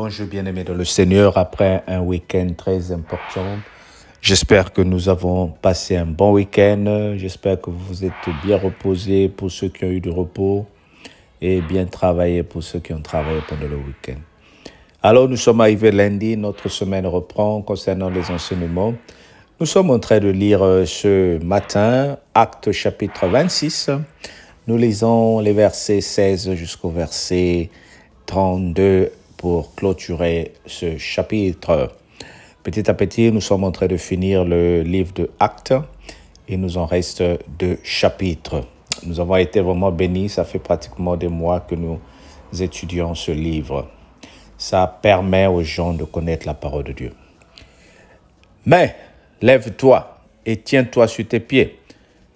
Bonjour bien-aimés dans le Seigneur, après un week-end très important. J'espère que nous avons passé un bon week-end. J'espère que vous vous êtes bien reposés pour ceux qui ont eu du repos et bien travaillé pour ceux qui ont travaillé pendant le week-end. Alors nous sommes arrivés lundi, notre semaine reprend concernant les enseignements. Nous sommes en train de lire ce matin Actes chapitre 26. Nous lisons les versets 16 jusqu'au verset 32 pour clôturer ce chapitre. Petit à petit, nous sommes en train de finir le livre de Actes. Il nous en reste 2 chapitres. Nous avons été vraiment bénis. Ça fait pratiquement des mois que nous étudions ce livre. Ça permet aux gens de connaître la parole de Dieu. Mais, lève-toi et tiens-toi sur tes pieds,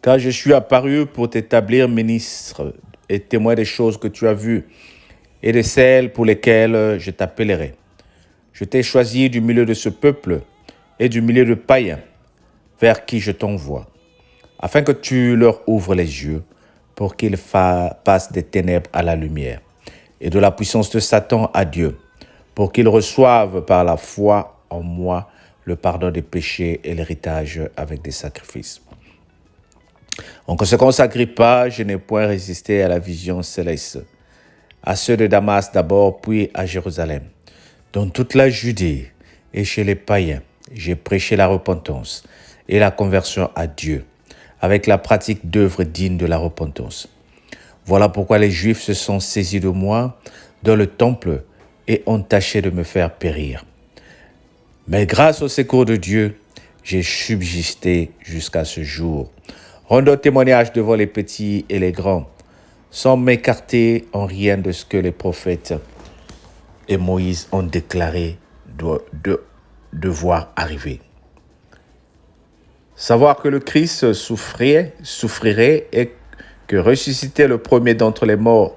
car je suis apparu pour t'établir ministre et témoin des choses que tu as vues et de celles pour lesquelles je t'appellerai. Je t'ai choisi du milieu de ce peuple et du milieu de païens, vers qui je t'envoie, afin que tu leur ouvres les yeux pour qu'ils passent des ténèbres à la lumière et de la puissance de Satan à Dieu, pour qu'ils reçoivent par la foi en moi le pardon des péchés et l'héritage avec des sacrifices. En conséquence, Agrippa, je n'ai point résisté à la vision céleste, à ceux de Damas d'abord, puis à Jérusalem. Dans toute la Judée et chez les païens, j'ai prêché la repentance et la conversion à Dieu, avec la pratique d'œuvres dignes de la repentance. Voilà pourquoi les Juifs se sont saisis de moi dans le temple et ont tâché de me faire périr. Mais grâce au secours de Dieu, j'ai subsisté jusqu'à ce jour, rendant témoignage devant les petits et les grands, sans m'écarter en rien de ce que les prophètes et Moïse ont déclaré devoir arriver. Savoir que le Christ souffrirait et que ressuscité le premier d'entre les morts,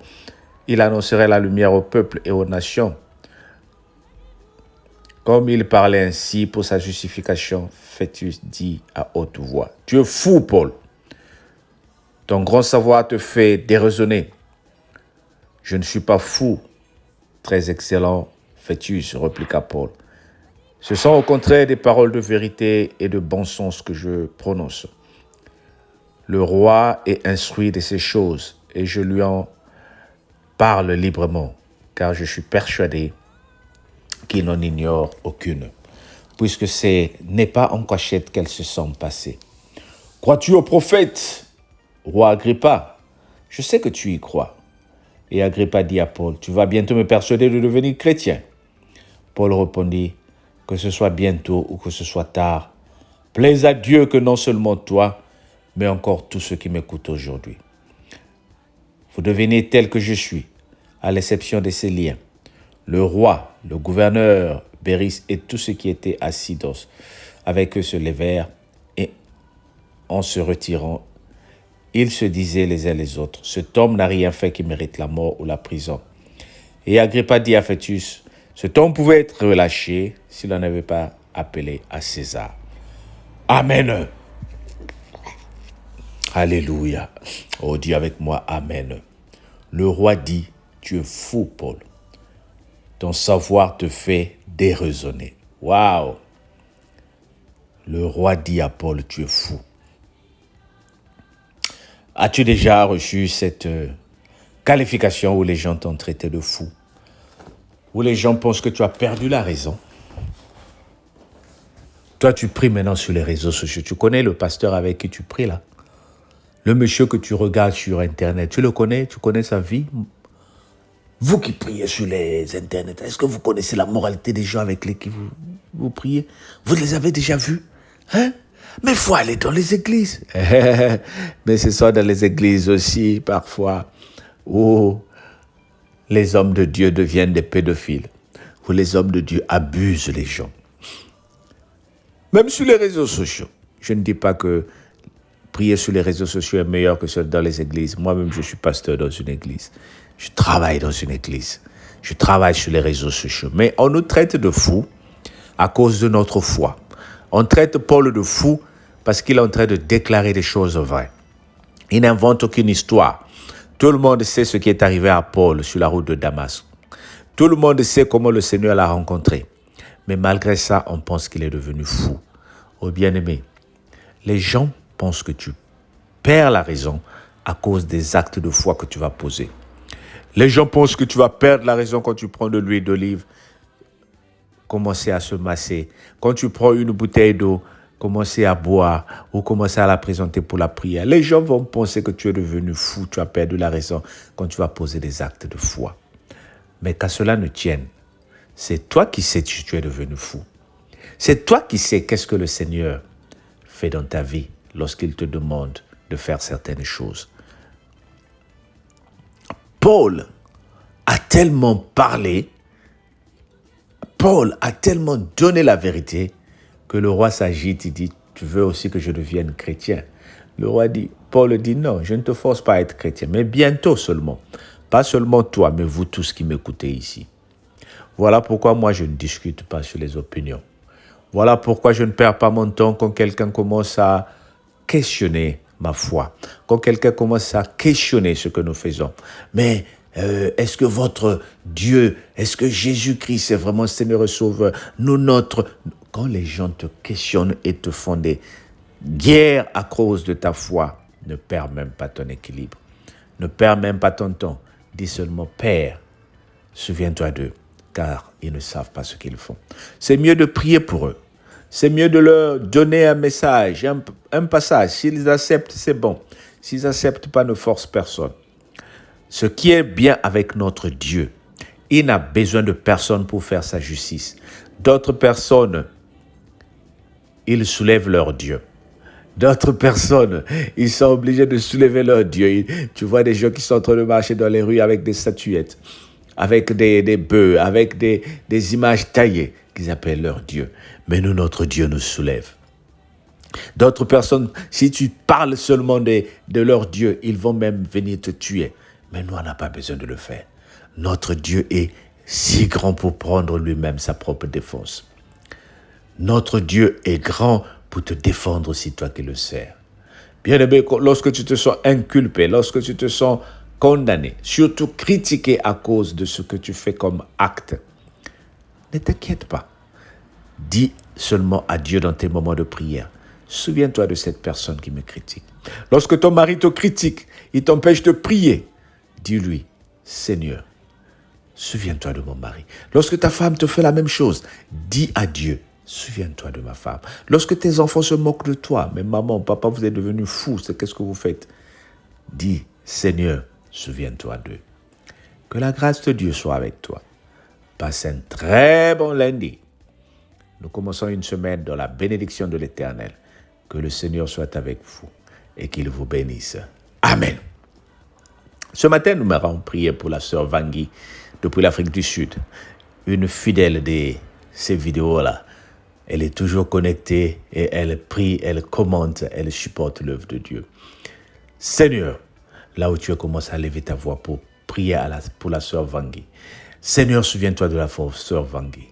il annoncerait la lumière au peuple et aux nations. Comme il parlait ainsi pour sa justification, Fétus dit à haute voix, « Tu es fou, Paul. Ton grand savoir te fait déraisonner. » « Je ne suis pas fou, très excellent, Fétus, répliqua Paul. Ce sont au contraire des paroles de vérité et de bon sens que je prononce. Le roi est instruit de ces choses et je lui en parle librement, car je suis persuadé qu'il n'en ignore aucune, puisque ce n'est pas en cachette qu'elles se sont passées. Crois-tu au prophète, roi Agrippa? Je sais que tu y crois. Et Agrippa dit à Paul, tu vas bientôt me persuader de devenir chrétien. Paul répondit, que ce soit bientôt ou que ce soit tard, plaise à Dieu que non seulement toi, mais encore tous ceux qui m'écoutent aujourd'hui. Vous devenez tel que je suis, à l'exception de ces liens. Le roi, le gouverneur, Béris et tous ceux qui étaient assis avec eux se levèrent et en se retirant, ils se disaient les uns les autres, cet homme n'a rien fait qui mérite la mort ou la prison. Et Agrippa dit à Fétus, cet homme pouvait être relâché s'il n'en avait pas appelé à César. Amen. Alléluia. Oh, dis avec moi, Amen. Le roi dit, tu es fou, Paul. Ton savoir te fait déraisonner. Waouh! Le roi dit à Paul, tu es fou. As-tu déjà reçu cette qualification où les gens t'ont traité de fou? Où les gens pensent que tu as perdu la raison? Toi, tu pries maintenant sur les réseaux sociaux. Tu connais le pasteur avec qui tu pries là? Le monsieur que tu regardes sur Internet, tu le connais? Tu connais sa vie? Vous qui priez sur les Internet, est-ce que vous connaissez la moralité des gens avec lesquels vous priez? Vous les avez déjà vus? Hein? Mais il faut aller dans les églises. Mais ce sont dans les églises aussi, parfois, où les hommes de Dieu deviennent des pédophiles, où les hommes de Dieu abusent les gens. Même sur les réseaux sociaux. Je ne dis pas que prier sur les réseaux sociaux est meilleur que dans les églises. Moi-même, je suis pasteur dans une église. Je travaille dans une église. Je travaille sur les réseaux sociaux. Mais on nous traite de fous à cause de notre foi. On traite Paul de fou parce qu'il est en train de déclarer des choses vraies. Il n'invente aucune histoire. Tout le monde sait ce qui est arrivé à Paul sur la route de Damas. Tout le monde sait comment le Seigneur l'a rencontré. Mais malgré ça, on pense qu'il est devenu fou. Oh bien-aimé, les gens pensent que tu perds la raison à cause des actes de foi que tu vas poser. Les gens pensent que tu vas perdre la raison quand tu prends de l'huile d'olive, commencer à se masser. Quand tu prends une bouteille d'eau, commencer à boire ou commencer à la présenter pour la prière. Les gens vont penser que tu es devenu fou, tu as perdu la raison quand tu vas poser des actes de foi. Mais qu'à cela ne tienne, c'est toi qui sais que tu es devenu fou. C'est toi qui sais qu'est-ce que le Seigneur fait dans ta vie lorsqu'il te demande de faire certaines choses. Paul a tellement parlé, Paul a tellement donné la vérité que le roi s'agite, il dit, tu veux aussi que je devienne chrétien? Le roi dit, Paul dit, non, je ne te force pas à être chrétien, mais bientôt seulement. Pas seulement toi, mais vous tous qui m'écoutez ici. Voilà pourquoi moi je ne discute pas sur les opinions. Voilà pourquoi je ne perds pas mon temps quand quelqu'un commence à questionner ma foi, quand quelqu'un commence à questionner ce que nous faisons. Mais est-ce que votre Dieu, est-ce que Jésus-Christ est vraiment Seigneur et Sauveur? Quand les gens te questionnent et te font des guerres à cause de ta foi, ne perds même pas ton équilibre. Ne perds même pas ton temps. Dis seulement, Père, souviens-toi d'eux, car ils ne savent pas ce qu'ils font. C'est mieux de prier pour eux. C'est mieux de leur donner un message, un passage. S'ils acceptent, c'est bon. S'ils n'acceptent pas, ne force personne. Ce qui est bien avec notre Dieu, il n'a besoin de personne pour faire sa justice. D'autres personnes, ils soulèvent leur Dieu. D'autres personnes, ils sont obligés de soulever leur Dieu. Tu vois des gens qui sont en train de marcher dans les rues avec des statuettes, avec des bœufs, avec des images taillées qu'ils appellent leur Dieu. Mais nous, notre Dieu nous soulève. D'autres personnes, si tu parles seulement de leur Dieu, ils vont même venir te tuer. Mais nous, on n'a pas besoin de le faire. Notre Dieu est si grand pour prendre lui-même sa propre défense. Notre Dieu est grand pour te défendre si toi qui le sers. Bien-aimé, lorsque tu te sens inculpé, lorsque tu te sens condamné, surtout critiqué à cause de ce que tu fais comme acte, ne t'inquiète pas. Dis seulement à Dieu dans tes moments de prière. Souviens-toi de cette personne qui me critique. Lorsque ton mari te critique, il t'empêche de prier, dis-lui, Seigneur, souviens-toi de mon mari. Lorsque ta femme te fait la même chose, dis à Dieu, souviens-toi de ma femme. Lorsque tes enfants se moquent de toi, mais maman, papa, vous êtes devenus fous, qu'est-ce que vous faites? Dis, Seigneur, souviens-toi d'eux. Que la grâce de Dieu soit avec toi. Passe un très bon lundi. Nous commençons une semaine dans la bénédiction de l'Éternel. Que le Seigneur soit avec vous et qu'il vous bénisse. Amen. Ce matin, nous m'avons prié pour la sœur Vangui depuis l'Afrique du Sud. Une fidèle de ces vidéos-là. Elle est toujours connectée et elle prie, elle commente, elle supporte l'œuvre de Dieu. Seigneur, là où tu commences à lever ta voix pour prier pour la sœur Vangui. Seigneur, souviens-toi de la sœur Vangui.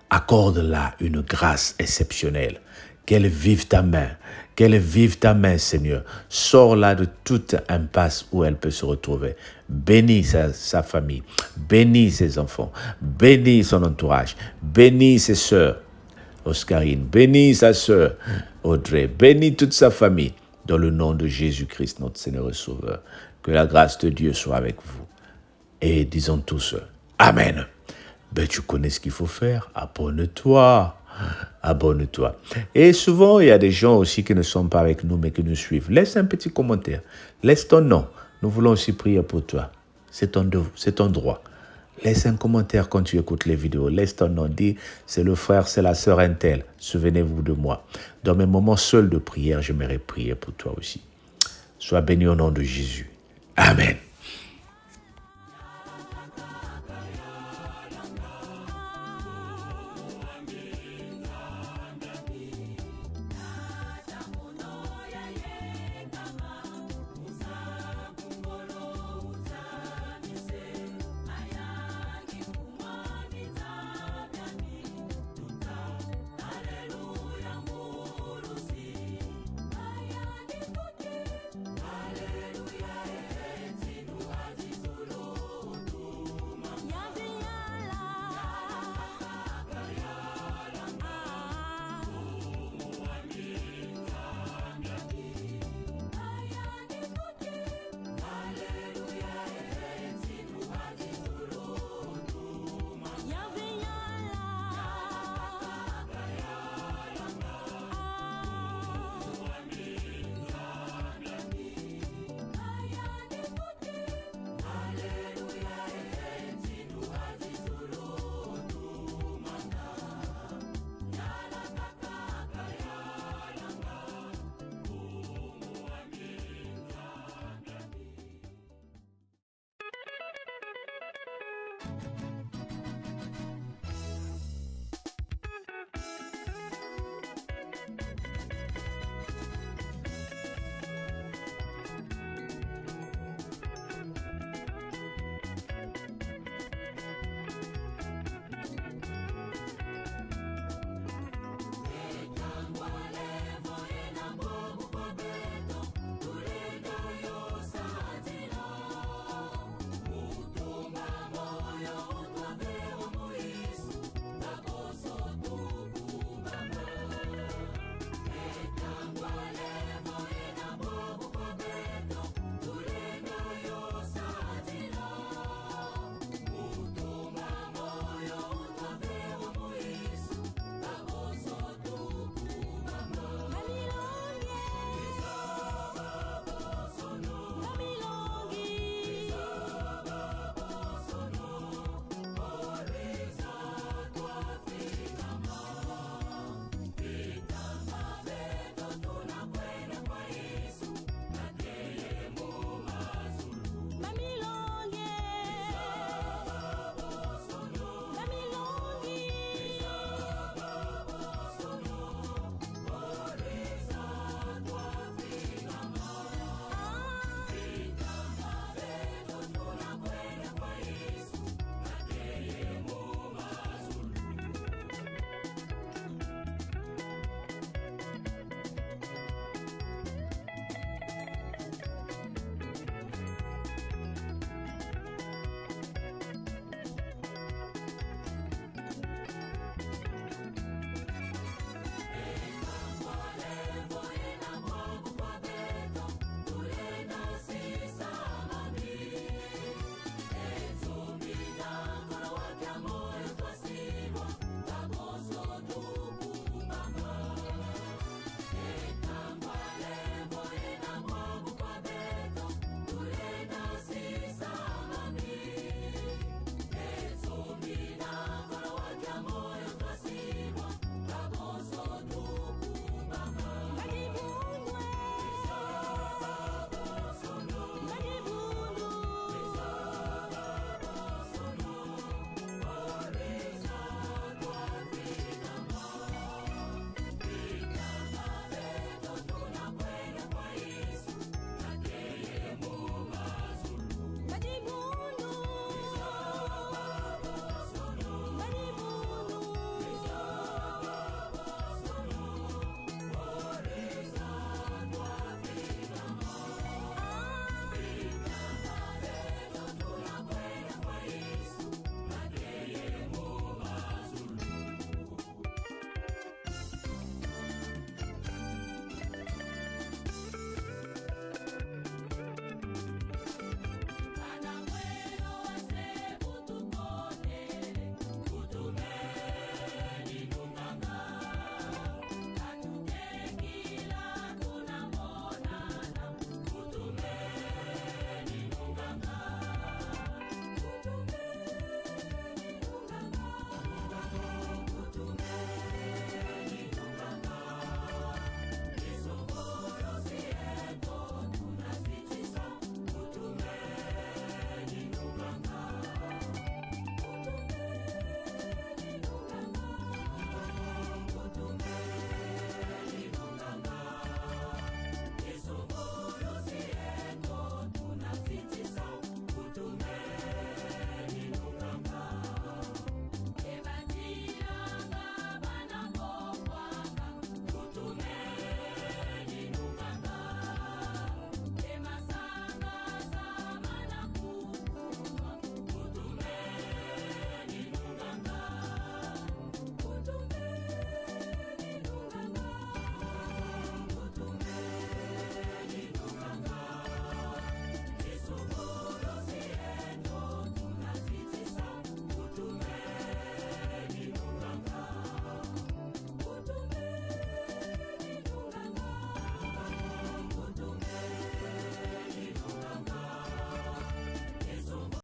Accorde-la une grâce exceptionnelle. Qu'elle vive ta main, Seigneur. Sors-la de toute impasse où elle peut se retrouver. Bénis sa famille, bénis ses enfants, bénis son entourage, bénis ses sœurs, Oscarine, bénis sa sœur, Audrey, bénis toute sa famille, dans le nom de Jésus-Christ, notre Seigneur et Sauveur. Que la grâce de Dieu soit avec vous. Et disons tous, Amen. Ben, tu connais ce qu'il faut faire. Abonne-toi. Et souvent, il y a des gens aussi qui ne sont pas avec nous, mais qui nous suivent. Laisse un petit commentaire. Laisse ton nom. Nous voulons aussi prier pour toi. C'est ton droit. Laisse un commentaire quand tu écoutes les vidéos. Laisse ton nom. Dis, c'est le frère, c'est la sœur Intel. Souvenez-vous de moi. Dans mes moments seuls de prière, j'aimerais prier pour toi aussi. Sois béni au nom de Jésus. Amen.